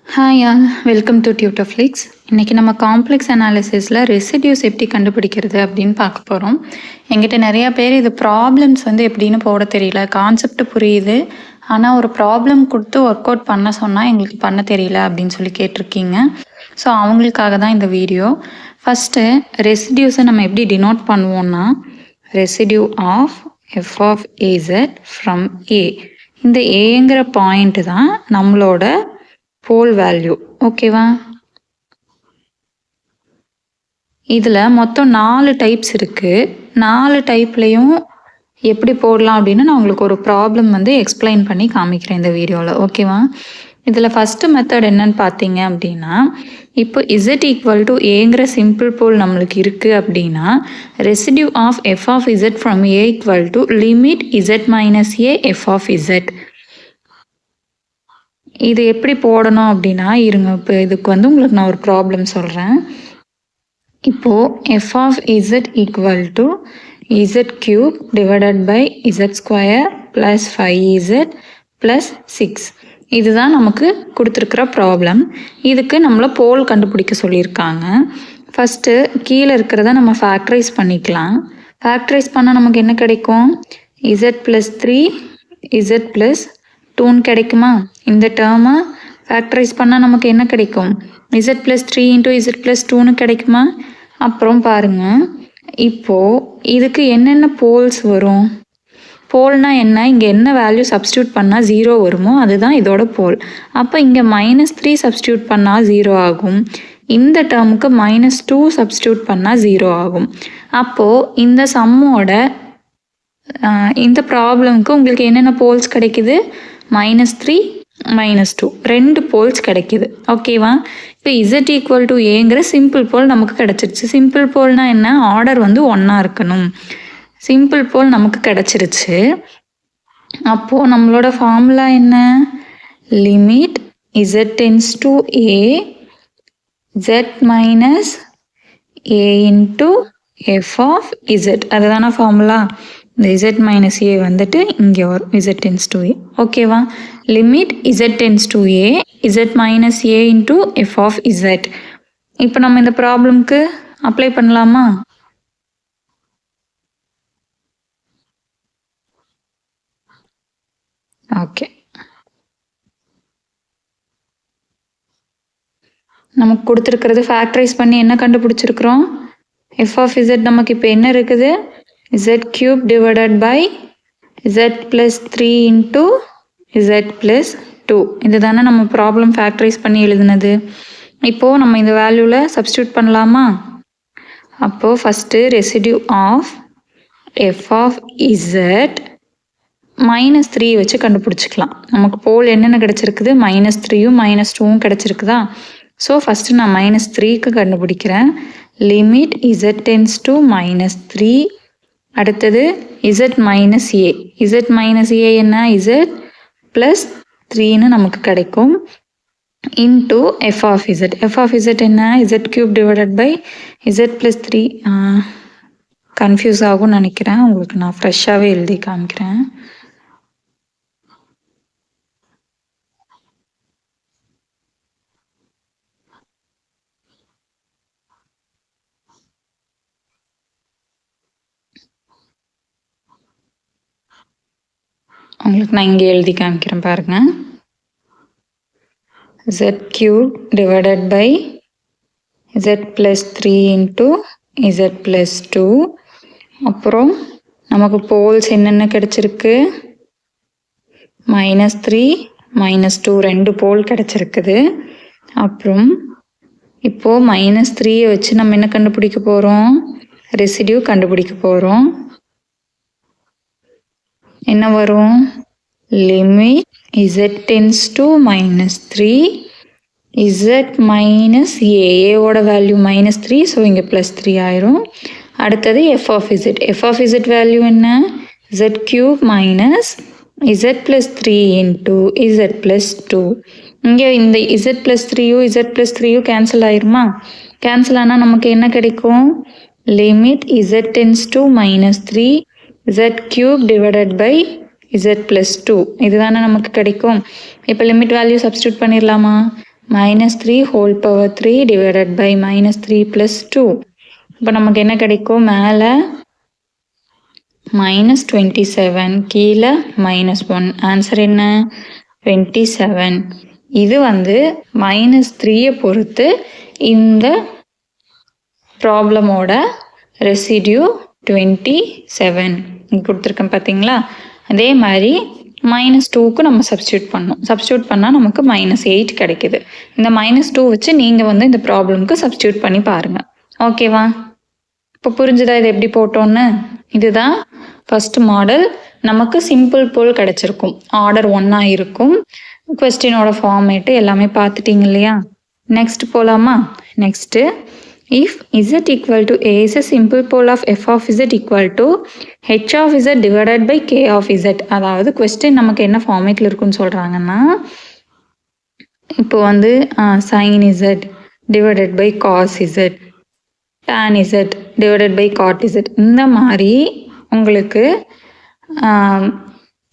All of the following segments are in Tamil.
Hi all, welcome to Tutorflix. இன்றைக்கி நம்ம காம்ப்ளெக்ஸ் அனாலிசிஸில் ரெசிடியூஸ் எப்படி கண்டுபிடிக்கிறது அப்படின்னு பார்க்க போகிறோம். எங்கிட்ட நிறையா பேர் இது ப்ராப்ளம்ஸ் எப்படின்னு போட தெரியல, கான்செப்ட் புரியுது, ஆனால் ஒரு ப்ராப்ளம் கொடுத்து ஒர்க் அவுட் பண்ண சொன்னால் எங்களுக்கு பண்ண தெரியல அப்படின்னு சொல்லி கேட்டிருக்கீங்க. ஸோ அவங்களுக்காக தான் இந்த வீடியோ. ஃபஸ்ட்டு ரெசிடியூஸை நம்ம எப்படி டினோட் பண்ணுவோம்னா, ரெசிடியூ ஆஃப் எஃப் ஆஃப் ஏசட் ஃப்ரம் ஏ. இந்த ஏங்கிற பாயிண்ட் தான் நம்மளோட போல் வேல்யூ. ஓகேவா? இதில் மொத்தம் 4 டைப்ஸ் இருக்குது. 4 டைப்லேயும் எப்படி போடலாம் அப்படின்னு நான் உங்களுக்கு ஒரு ப்ராப்ளம் எக்ஸ்பிளைன் பண்ணி காமிக்கிறேன் இந்த வீடியோவில். ஓகேவா? இதில் ஃபஸ்ட்டு மெத்தட் என்னன்னு பார்த்தீங்க அப்படின்னா, இப்போ இசட் ஈக்குவல் டு ஏங்கிற சிம்பிள் போல் நம்மளுக்கு இருக்குது அப்படின்னா, residue of F of Z from A equal to limit Z minus A F of Z. இது எப்படி போடணும் அப்படின்னா, இருங்க இப்போ இதுக்கு உங்களுக்கு நான் ஒரு ப்ராப்ளம் சொல்கிறேன். இப்போது F of Z equal to Z cube divided by Z square plus 5z plus 6. இதுதான் நமக்கு கொடுத்துருக்குற ப்ராப்ளம். இதுக்கு நம்மளை போல் கண்டுபிடிக்க சொல்லியிருக்காங்க. ஃபஸ்ட்டு கீழே இருக்கிறத நம்ம ஃபேக்டரைஸ் பண்ணிக்கலாம். ஃபேக்டரைஸ் பண்ணால் நமக்கு என்ன கிடைக்கும்? இசட் ப்ளஸ் 3 இசட் ப்ளஸ் 2 கிடைக்குமா? இந்த டேர்மை ஃபேக்டரைஸ் பண்ணால் நமக்கு என்ன கிடைக்கும்? Z plus 3 into Z plus 2 கிடைக்குமா? அப்புறம் பாருங்கள், இப்போது இதுக்கு என்னென்ன போல்ஸ் வரும்? போல்னால் என்ன? இங்கே என்ன வேல்யூ சப்ஸ்டியூட் பண்ணால் 0 வருமோ அதுதான் இதோட போல். அப்போ இங்கே -3 சப்ஸ்டியூட் பண்ணால் 0 ஆகும். இந்த டேர்முக்கு -2 சப்ஸ்டியூட் பண்ணால் 0 ஆகும். அப்போது இந்த சம்மோட இந்த ப்ராப்ளம்க்கு உங்களுக்கு என்னென்ன போல்ஸ் கிடைக்குது? -3 -2 2 போல்ஸ் கிடைக்கிது. ஓகேவா? இப்போ இசட் ஈக்குவல் டு ஏங்கிற சிம்பிள் போல் நமக்கு கிடச்சிருச்சு. சிம்பிள் போல்னால் என்ன? ஆர்டர் 1 இருக்கணும். சிம்பிள் போல் நமக்கு கிடச்சிருச்சு. அப்போது நம்மளோட ஃபார்முலா என்ன? Limit Z tends to A Z minus A into F of Z. அதுதான ஃபார்முலா. இந்த z மைனஸ் ஏ இங்கே வரும், z டென்ஸ் டு ஏ. ஓகேவா? Limit z tends to A z minus A into F of z. இப்போ நம்ம இந்த ப்ராப்ளம்க்கு அப்ளை பண்ணலாமா? ஓகே, நமக்கு கொடுத்துருக்கிறது ஃபேக்டரைஸ் பண்ணி என்ன கண்டுபிடிச்சிருக்கிறோம்? எஃப் ஆஃப் z நமக்கு இப்போ என்ன இருக்குது? z cube divided by z plus 3 into z plus 2. இது தானே நம்ம ப்ராப்ளம் ஃபேக்டரைஸ் பண்ணி எழுதுனது. இப்போது நம்ம இந்த வேல்யூவில் சப்ஸ்டியூட் பண்ணலாமா? அப்போது first residue of F of Z -3 வச்சு கண்டுபிடிச்சிக்கலாம். நமக்கு போல் என்னென்ன கிடச்சிருக்குது? -3யும் -2வும் கிடச்சிருக்குதா? ஸோ ஃபஸ்ட்டு நான் -3க்கு கண்டுபிடிக்கிறேன். Limit Z tends to -3. அடுத்தது Z minus A. Z minus A என்ன? இசட் ப்ளஸ் 3ன்னு நமக்கு கிடைக்கும். Into F of Z. F of Z என்ன? Z cube divided by Z plus 3. Confuse ஆகும்னு நினைக்கிறேன். உங்களுக்கு நான் ஃப்ரெஷ்ஷாகவே எழுதி காமிக்கிறேன். உங்களுக்கு நான் இங்கே எழுதி காமிக்கிறேன் பாருங்கள். z cube divided by z plus 3 into z plus 2. அப்புறம் நமக்கு போல்ஸ் என்னென்ன கிடச்சிருக்கு? -3 -2 2 போல் கிடச்சிருக்குது. அப்புறம் இப்போது -3யை வச்சு நம்ம என்ன கண்டுபிடிக்க போகிறோம்? ரெசிடியூ கண்டுபிடிக்க போகிறோம். என்ன வரும்? Limit z tends to -3 z minus ஏவோட வேல்யூ -3, ஸோ இங்கே +3 ஆயிரும். அடுத்தது F of Z. F of Z value என்ன? z கியூப் minus z plus 3 into z plus 2. இங்கே இந்த z ப்ளஸ் 3யும் z ப்ளஸ் 3யும் கேன்சல் ஆயிருமா? கேன்சல் ஆனால் நமக்கு என்ன கிடைக்கும்? Limit z tends to -3 z cube divided by z plus 2. இதுதானே நமக்கு கிடைக்கும். இப்போ லிமிட் வேல்யூ சப்ஸ்டியூட் பண்ணிடலாமா? -3 ஹோல் பவர் 3 டிவைடட் பை -3 + 2. இப்போ நமக்கு என்ன கிடைக்கும்? மேலே -27, கீழே -1. ஆன்சர் என்ன? 27. இது வந்து -3 பொறுத்து இந்த ப்ராப்ளமோட ரெசிடியூ 27 இங்கே கொடுத்துருக்கேன் பார்த்தீங்களா? அதே மாதிரி -2க்கு நம்ம சப்ஸ்டியூட் பண்ணோம். சப்ஸ்டியூட் பண்ணால் நமக்கு -8 கிடைக்குது. இந்த -2 வச்சு நீங்கள் வந்து இந்த ப்ராப்ளம்க்கு சப்ஸ்டியூட் பண்ணி பாருங்கள். ஓகேவா? இப்போ புரிஞ்சுதா இது எப்படி போட்டோன்னு? இதுதான் ஃபர்ஸ்ட் மாடல். நமக்கு சிம்பிள் போல் கிடச்சிருக்கும். ஆர்டர் 1 இருக்கும். கொஸ்டினோட ஃபார்மேட்டு எல்லாமே பார்த்துட்டிங்க இல்லையா? நெக்ஸ்ட் போகலாமா? Next, if z equal to a is a simple pole of f of z equal to h of z divided by k of z. அதாவது கொஸ்டின் நமக்கு என்ன ஃபார்மேட்டில் இருக்குன்னு சொல்கிறாங்கன்னா, இப்போ வந்து sin z divided by cos z, tan z divided by cot z, இந்த மாதிரி உங்களுக்கு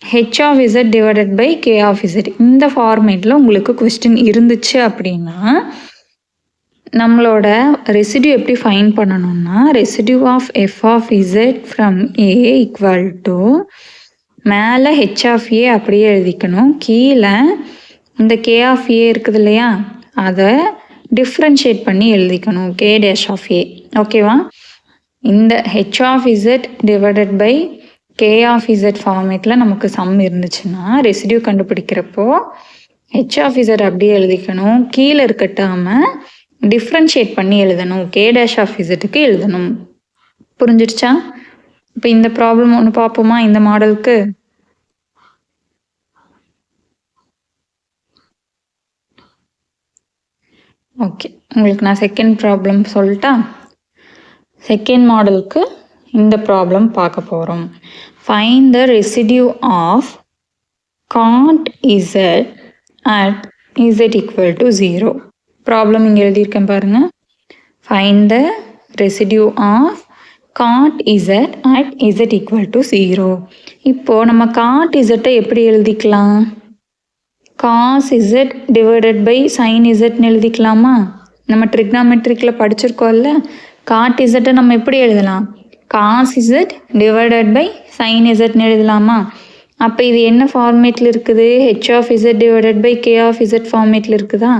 h of z divided by k of z இந்த ஃபார்மேட்டில் உங்களுக்கு கொஸ்டின் இருந்துச்சு அப்படின்னா நம்மளோட ரெசிடியூ எப்படி ஃபைன் பண்ணணும்னா, residue of F of Z from A equal to மேலே ஹெச் ஆஃப் ஏ அப்படியே எழுதிக்கணும். கீழே இந்த கே ஆஃப் ஏ இருக்குது இல்லையா, அதை டிஃப்ரென்ஷியேட் பண்ணி எழுதிக்கணும், கே டேஷ் ஆஃப் ஏ. ஓகேவா? இந்த H of Z divided by K of Z ஃபார்மேட்டில் நமக்கு சம் இருந்துச்சுன்னா ரெசிடியூ கண்டுபிடிக்கிறப்போ ஹெச் ஆஃப் இசட் அப்படியே எழுதிக்கணும். கீழே இருக்கட்டாமல் டிஃப்ரென்ஷியேட் பண்ணி எழுதணும், கே டேஷ் ஆஃப் இசட்டுக்கு எழுதணும். புரிஞ்சிடுச்சா? இப்போ இந்த ப்ராப்ளம் ஒன்று பார்ப்போமா இந்த மாடலுக்கு? ஓகே, உங்களுக்கு நான் செகண்ட் ப்ராப்ளம் சொல்லிட்டா? செகண்ட் மாடலுக்கு இந்த ப்ராப்ளம் பார்க்க போகிறோம். Find the residue of cot z at z equal to 0. Problem இங்கே எழுதியிருக்கேன் பாருங்கள். Find the residue of cot z at z equal to 0. இப்போது நம்ம cot z எப்படி எழுதிக்கலாம்? cos z divided by sin zன்னு எழுதிக்கலாமா? நம்ம ட்ரிக்னாமெட்ரிக்கில் படிச்சிருக்கோம்ல, cot z நம்ம எப்படி எழுதலாம்? cos z divided by sin zன்னு எழுதலாமா? அப்போ இது என்ன ஃபார்மேட்டில் இருக்குது? H of Z divided by K of Z ஃபார்மேட்டில் இருக்குதா?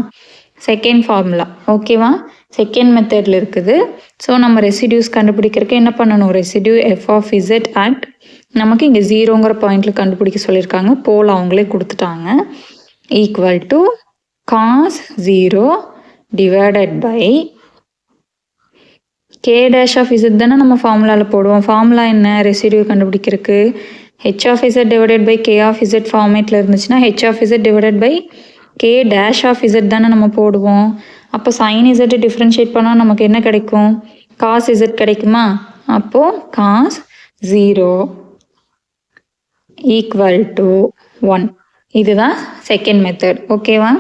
Second formula. ஓகேவா? செகண்ட் மெத்தடில் இருக்குது. ஸோ நம்ம ரெசிடியூஸ் கண்டுபிடிக்கிறதுக்கு என்ன பண்ணணும்? Residue F of Z at நமக்கு இங்கே 0ங்கிற பாயிண்டில் கண்டுபிடிக்க சொல்லியிருக்காங்க. போல் அவங்களே கொடுத்துட்டாங்க. Equal to cos 0 divided by K dash of Z தானே நம்ம ஃபார்முலாவில் போடுவோம். ஃபார்முலா என்ன? ரெசிடியூ கண்டுபிடிக்கிறதுக்கு H of Z divided by K of Z ஃபார்மேட்டில் இருந்துச்சுன்னா H of Z divided by K dash of Z தானே நம்ம போடுவோம். அப்போ சைன் இசட்டை டிஃப்ரென்ஷியேட் பண்ணால் நமக்கு என்ன கிடைக்கும்? காஸ் இசட் கிடைக்குமா? அப்போது காஸ் 0 ஈக்குவல் டு 1. இதுதான் செகண்ட் மெத்தட். ஓகேவா?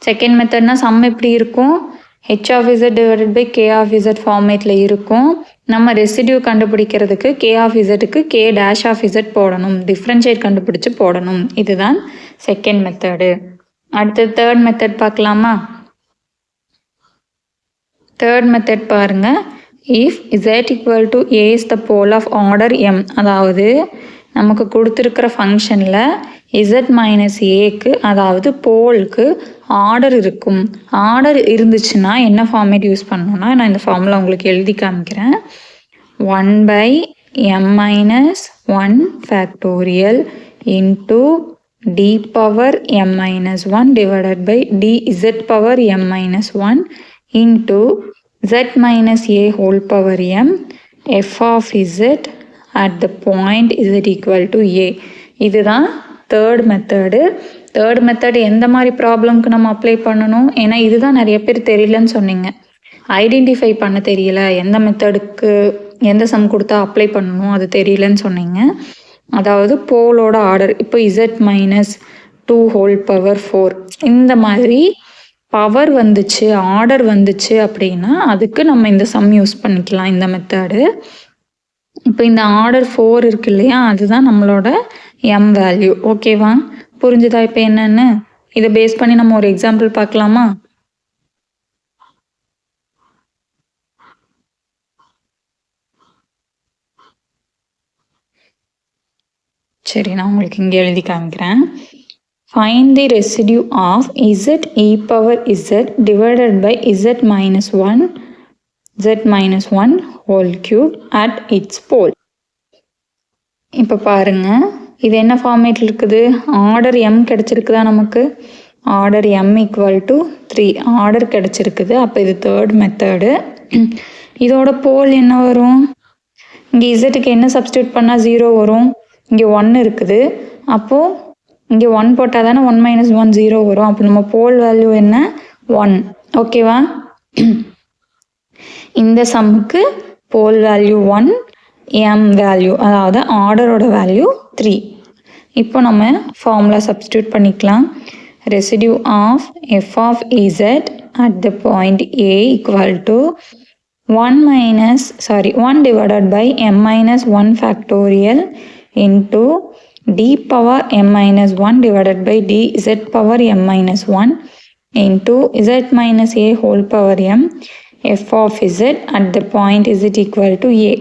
செகண்ட் மெத்தட்னா சம் எப்படி இருக்கும்? H of Z divided by K of Z ஃபார்மேட்டில் இருக்கும். நம்ம ரெசிடியூ கண்டுபிடிக்கிறதுக்கு கே ஆஃப் இசட்டுக்கு கே டேஷ் ஆஃப் இசட் போடணும், டிஃப்ரென்ஷியேட் கண்டுபிடிச்சு போடணும். இதுதான் செகண்ட் மெத்தடு. அடுத்து தேர்ட் மெத்தட் பார்க்கலாமா? தேர்ட் மெத்தட் பாருங்க. If z equal to a is the pole of order m, அதாவது நமக்கு கொடுத்துருக்கிற ஃபங்க்ஷனில் z மைனஸ் ஏக்கு அதாவது போலுக்கு ஆர்டர் இருக்கும். ஆர்டர் இருந்துச்சுன்னா என்ன ஃபார்மேட் யூஸ் பண்ணணும்னா, நான் இந்த ஃபார்முலா உங்களுக்கு எழுதி காமிக்கிறேன். 1/m-1 factorial into d power m minus 1 divided by dz power m minus 1 into z minus a whole power m f of z at the point z equal to a. இதுதான் தேர்ட் மெத்தடு. தேர்ட் மெத்தட் எந்த மாதிரி ப்ராப்ளம்க்கு நம்ம அப்ளை பண்ணணும்? ஏன்னா இதுதான் நிறைய பேர் தெரியலன்னு சொன்னீங்க. ஐடென்டிஃபை பண்ண தெரியல, எந்த மெத்தடுக்கு எந்த சம் கொடுத்தா அப்ளை பண்ணணும் அது தெரியலன்னு சொன்னீங்க. அதாவது போலோட ஆர்டர் இப்போ z மைனஸ் 2 ஹோல் பவர் 4 இந்த மாதிரி பவர் வந்துச்சு, ஆர்டர் வந்துச்சு அப்படின்னா அதுக்கு நம்ம இந்த சம் யூஸ் பண்ணிக்கலாம், இந்த மெத்தடு. இப்போ இந்த ஆர்டர் 4 இருக்கு இல்லையா, அதுதான் நம்மளோட m வேல்யூ. ஓகேவா? புரிஞ்சுதா இப்போ என்னன்னு? இதை பேஸ் பண்ணி நம்ம ஒரு எக்ஸாம்பிள் பார்க்கலாமா? சரி, நான் உங்களுக்கு இங்கே எழுதி காமிக்கிறேன். Find the residue of z e power z divided by z minus 1 whole cube at its pole. இப்போ பாருங்க, இது என்ன ஃபார்மேட்டில் இருக்குது? ஆர்டர் m கிடச்சிருக்குதா நமக்கு? Order m equal to 3 order கிடச்சிருக்குது. அப்போ இது தேர்ட் மெத்தடு. இதோட போல் என்ன வரும்? இங்கே இசட்டுக்கு என்ன சப்ஸ்டியூட் பண்ணால் 0 வரும்? இங்கே 1 இருக்குது. அப்போது இங்கே 1 போட்டால் தானே 1 - 1 0 வரும். அப்போ நம்ம போல் வேல்யூ என்ன? 1. ஓகேவா? இந்த சம்முக்கு போல் வேல்யூ 1, m வேல்யூ, அதாவது ஆர்டரோட வேல்யூ 3. இப்போ நம்ம ஃபார்முலா சப்ஸ்டியூட் பண்ணிக்கலாம். Residue of f of z at the point a equal to 1 divided by m minus 1 factorial into d power m minus 1 divided by dz power m minus 1 into z minus a whole power m f of z at the point z equal to a.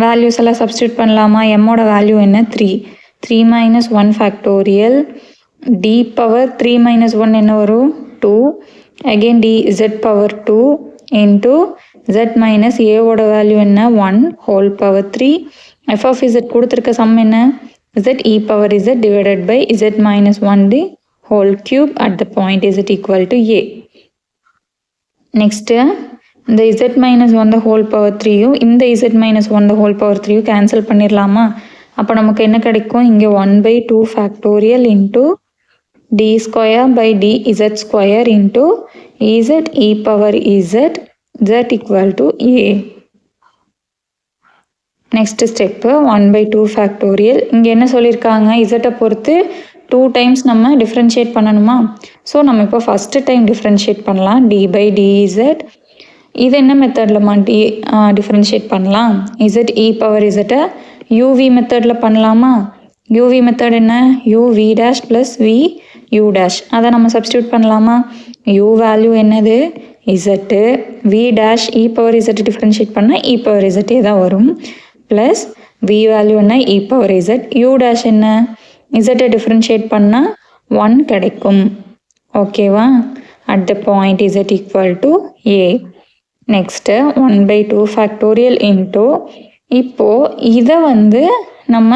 Values எல்லாம் சப்ஸ்டியூட் பண்ணலாமா? எம்மோட வேல்யூ என்ன? 3 minus 1 factorial d power 3 minus 1 என்ன வரும்? 2 again dz power 2 into z minus a ஓட வேல்யூ என்ன? 1 whole power 3. f of z கொடுத்துருக்க சம் என்ன? z e power z divided by z minus 1 the whole cube at the point z equal to a. Next இந்த z minus 1 the whole power 3யும் இந்த z minus 1 the whole power 3யும் கேன்சல் பண்ணிடலாமா? அப்போ நமக்கு என்ன கிடைக்கும்? இங்கே 1/2 factorial into d square by dz square into z e power z equal to a. Next step 1/2 factorial. இங்கே என்ன சொல்லியிருக்காங்க? இசட்டை பொறுத்து 2 times நம்ம டிஃப்ரென்ஷியேட் பண்ணணுமா? ஸோ நம்ம இப்போ ஃபஸ்ட்டு டைம் டிஃப்ரென்ஷியேட் பண்ணலாம். d/dz. இது என்ன மெத்தடில் டிஃப்ரென்ஷியேட் பண்ணலாம்? z e power z uv மெத்தடில் பண்ணலாமா? uv மெத்தட் என்ன? uv dash plus v u dash. அதை நம்ம சப்ஸ்டியூட் பண்ணலாமா? u வேல்யூ என்னது? z. v dash e power z differentiate பண்ணால் e power z தான் வரும். ப்ளஸ் v வேல்யூ என்ன? e power z. u dash என்ன? z டிஃப்ரென்ஷியேட் பண்ணால் 1 கிடைக்கும். ஓகேவா? At the point z equal to a. Next 1/2 factorial into இப்போது இதை வந்து நம்ம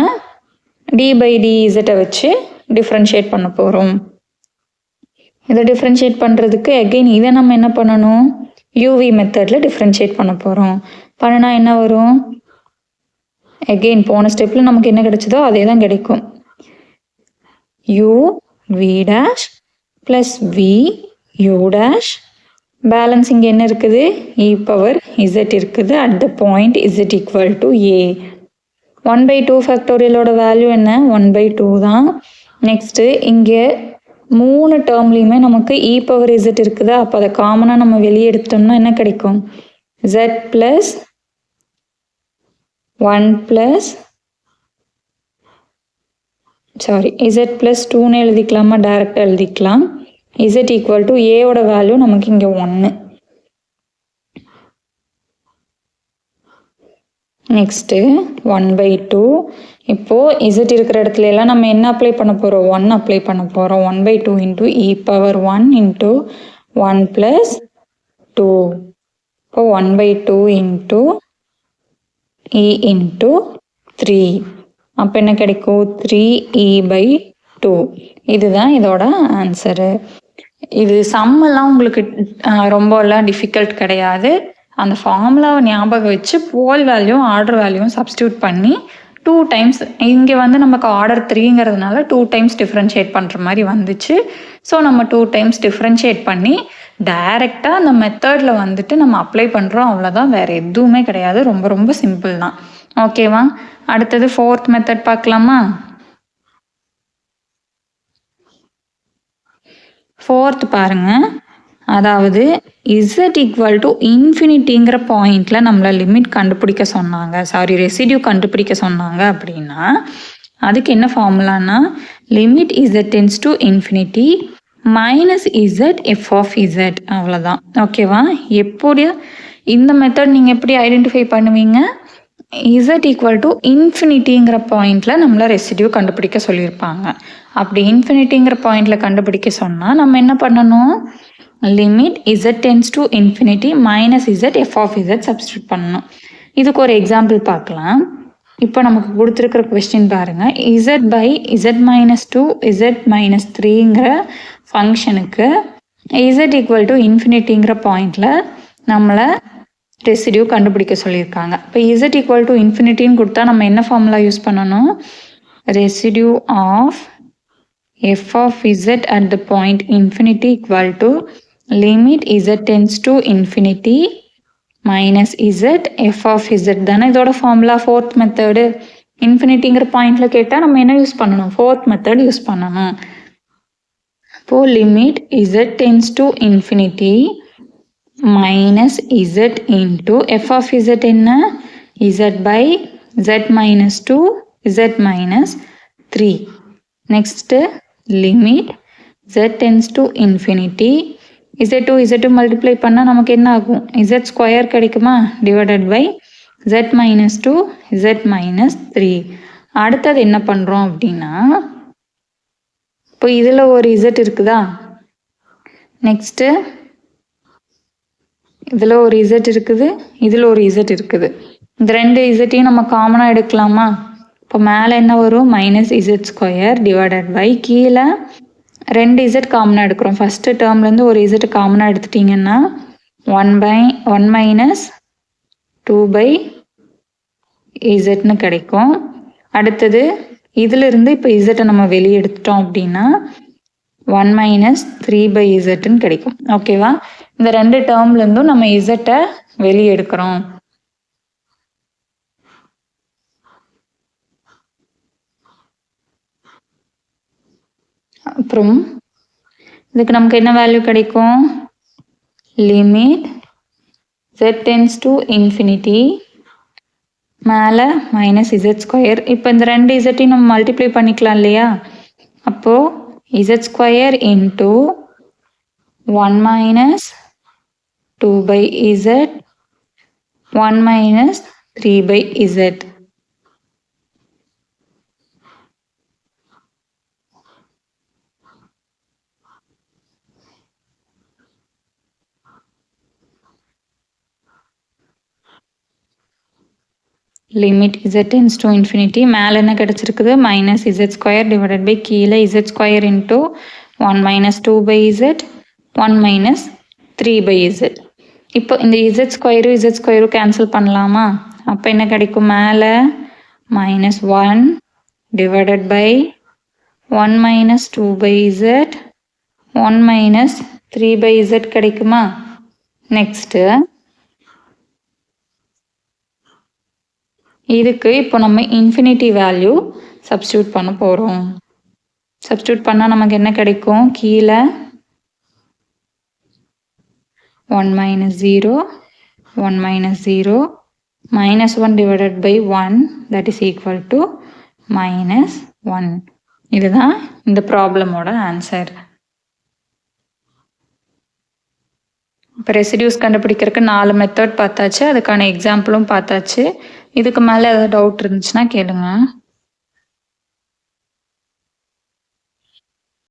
d/dz வச்சு டிஃப்ரென்ஷியேட் பண்ண போகிறோம். இதை டிஃப்ரென்ஷியேட் பண்ணுறதுக்கு அகெயின் இதை நம்ம என்ன பண்ணணும்? uv மெத்தடில் டிஃப்ரென்ஷியேட் பண்ண போகிறோம். பண்ணினா என்ன வரும்? அகெயின் போன ஸ்டெப்பில் நமக்கு என்ன கிடைச்சதோ அதே தான் கிடைக்கும். u v dash plus v u dash balance இங்கே என்ன இருக்குது? e power z இருக்குது. At the point z equal to a. 1/2 ஃபேக்டோரியலோட வேல்யூ என்ன? 1/2 தான். நெக்ஸ்ட்டு இங்கே 3 டேர்ம்லேயுமே நமக்கு e power z இருக்குதா? அப்போ அதை காமனாக நம்ம வெளியே எடுத்தோம்னா என்ன கிடைக்கும்? z plus 1 plus z plus 2ன்னு எழுதிக்கலாமா? டைரெக்டாக எழுதிக்கலாம். z equal to a ஓட வேல்யூ நமக்கு இங்கே 1. நெக்ஸ்ட்டு 1/2. இப்போது z இருக்கிற இடத்துல எல்லாம் நம்ம என்ன அப்ளை பண்ண போகிறோம்? 1 அப்ளை பண்ண போகிறோம். 1/2 into e power 1 into 1 plus 2. இப்போ 1/2 into e into 3. அப்போ என்ன கிடைக்கும்? 3e/2. இதுதான் இதோட ஆன்சரு. இது சம்மெல்லாம் உங்களுக்கு ரொம்பலாம் டிஃபிகல்ட் கிடையாது. அந்த ஃபார்முலாவை ஞாபகம் வச்சு போல் வேல்யூ ஆர்டர் வேல்யூவும் சப்ஸ்டியூட் பண்ணி 2 times இங்கே வந்து நமக்கு ஆர்டர் 3ங்கிறதுனால 2 times டிஃப்ரென்ஷியேட் பண்ணுற மாதிரி வந்துச்சு. ஸோ நம்ம 2 times டிஃப்ரென்ஷியேட் பண்ணி டைரெக்டாக அந்த மெத்தடில் வந்துட்டு நம்ம அப்ளை பண்ணுறோம். அவ்வளோதான், வேறு எதுவுமே கிடையாது. ரொம்ப ரொம்ப சிம்பிள் தான். ஓகேவா? அடுத்தது 4th மெத்தட் பார்க்கலாமா? 4th பாருங்க. அதாவது z equal to இன்ஃபினிட்டிங்கிற பாயிண்டில் நம்மளை லிமிட் கண்டுபிடிக்க சொன்னாங்க, ரெசிடியூ கண்டுபிடிக்க சொன்னாங்க. அப்படின்னா அதுக்கு என்ன ஃபார்முலானா limit z tends to infinity minus z f of z. அவ்வளோதான். ஓகேவா? எப்படி இந்த மெத்தட் நீங்கள் எப்படி ஐடென்டிஃபை பண்ணுவீங்க? இசட் ஈக்குவல் டு இன்ஃபினிட்டிங்கிற பாயிண்டில் நம்மளை ரெசிடியூ கண்டுபிடிக்க சொல்லியிருப்பாங்க. அப்படி இன்ஃபினிட்டிங்கிற பாயிண்டில் கண்டுபிடிக்க சொன்னால் நம்ம என்ன பண்ணணும், limit Z tends to infinity minus z F of z substitute பண்ணணும். இதுக்கு ஒரு எக்ஸாம்பிள் பார்க்கலாம். இப்போ நமக்கு கொடுத்துருக்கிற கொஸ்டின் பாருங்கள், z by z minus 2 z minus 3ங்கிற ஃபங்க்ஷனுக்கு இசட் ஈக்குவல் டு இன்ஃபினிட்டிங்கிற பாயிண்டில் நம்மளை ரெசிடியூ கண்டுபிடிக்க சொல்லியிருக்காங்க. இப்போ இசட் ஈக்குவல் டு இன்ஃபினிட்டின்னு கொடுத்தா நம்ம என்ன ஃபார்முலா யூஸ் பண்ணணும், residue of F of Z at the point infinity equal to limit Z tends to infinity minus z F of Z தானே இதோட ஃபார்முலா. ஃபோர்த் மெத்தடு இன்ஃபினிட்டிங்கிற பாயிண்டில் கேட்டால் நம்ம என்ன யூஸ் பண்ணணும், ஃபோர்த் மெத்தட் யூஸ் பண்ணணும். இப்போது limit Z tends to infinity minus z into F of Z என்ன, z by z minus 2 z minus 3. Next limit Z tends to infinity z z multiply பண்ணால் நமக்கு என்ன ஆகும், இசட் ஸ்கொயர் கிடைக்குமா, divided by z minus 2 z minus 3. அடுத்தது என்ன பண்ணுறோம் அப்படின்னா, இப்போ இதில் ஒரு இசட் இருக்குதா, நெக்ஸ்ட்டு இதில் ஒரு இசட் இருக்குது, இதில் ஒரு இசட் இருக்குது. இந்த ரெண்டு இசட்டையும் நம்ம காமனாக எடுக்கலாமா. இப்போ மேலே என்ன வரும், minus z square divided by கீழே ரெண்டு இசட் காமனாக எடுக்கிறோம். ஃபஸ்ட்டு டேர்ம்லேருந்து ஒரு இசட் காமனாக எடுத்துட்டிங்கன்னா 1 மைனஸ் 2 பை இசட்னு கிடைக்கும். அடுத்தது இதிலிருந்து இப்போ இசட்டை நம்ம வெளியே எடுத்துட்டோம் அப்படின்னா 1 மைனஸ் 3 பை இசட்னு கிடைக்கும். ஓகேவா, இந்த ரெண்டு டேர்ம்லேருந்தும் நம்ம இசட்டை வெளியே எடுக்கிறோம். அப்புறம் இதுக்கு நமக்கு என்ன வேல்யூ கிடைக்கும், limit z tends to infinity மேலே மைனஸ் இசட் ஸ்கொயர். இப்போ இந்த ரெண்டு இசட்டையும் நம்ம மல்டிப்ளை பண்ணிக்கலாம் இல்லையா. அப்போது z square into 1 minus 2 by z 1 minus 3 by z. லிமிட் z tends to infinity மேலே என்ன கிடச்சிருக்குது, minus z square divided by கீழே z square into 1 minus 2 by z 1 minus 3 by z. இப்போ இந்த இசட் ஸ்கொயரும் கேன்சல் பண்ணலாமா. அப்போ என்ன கிடைக்கும், மேலே minus 1 divided by 1 minus 2 by z 1 minus 3 by z கிடைக்குமா. நெக்ஸ்ட்டு இதுக்கு இப்போ நம்ம இன்ஃபினிட்டி வேல்யூ சப்ஸ்டியூட் பண்ண போகிறோம். சப்ஸ்டியூட் பண்ணால் நமக்கு என்ன கிடைக்கும், கீழே 1 minus 0 1 minus 0 minus 1 divided by 1 that is equal to minus 1. இதுதான் இந்த ப்ராப்ளமோட ஆன்சர். இப்போ ரெசிடியூஸ் கண்டுபிடிக்கிறதுக்கு 4 மெத்தட் பார்த்தாச்சு, அதுக்கான எக்ஸாம்பிளும் பார்த்தாச்சு. இதுக்கு மேலே ஏதாவது டவுட் இருந்துச்சுன்னா கேளுங்க.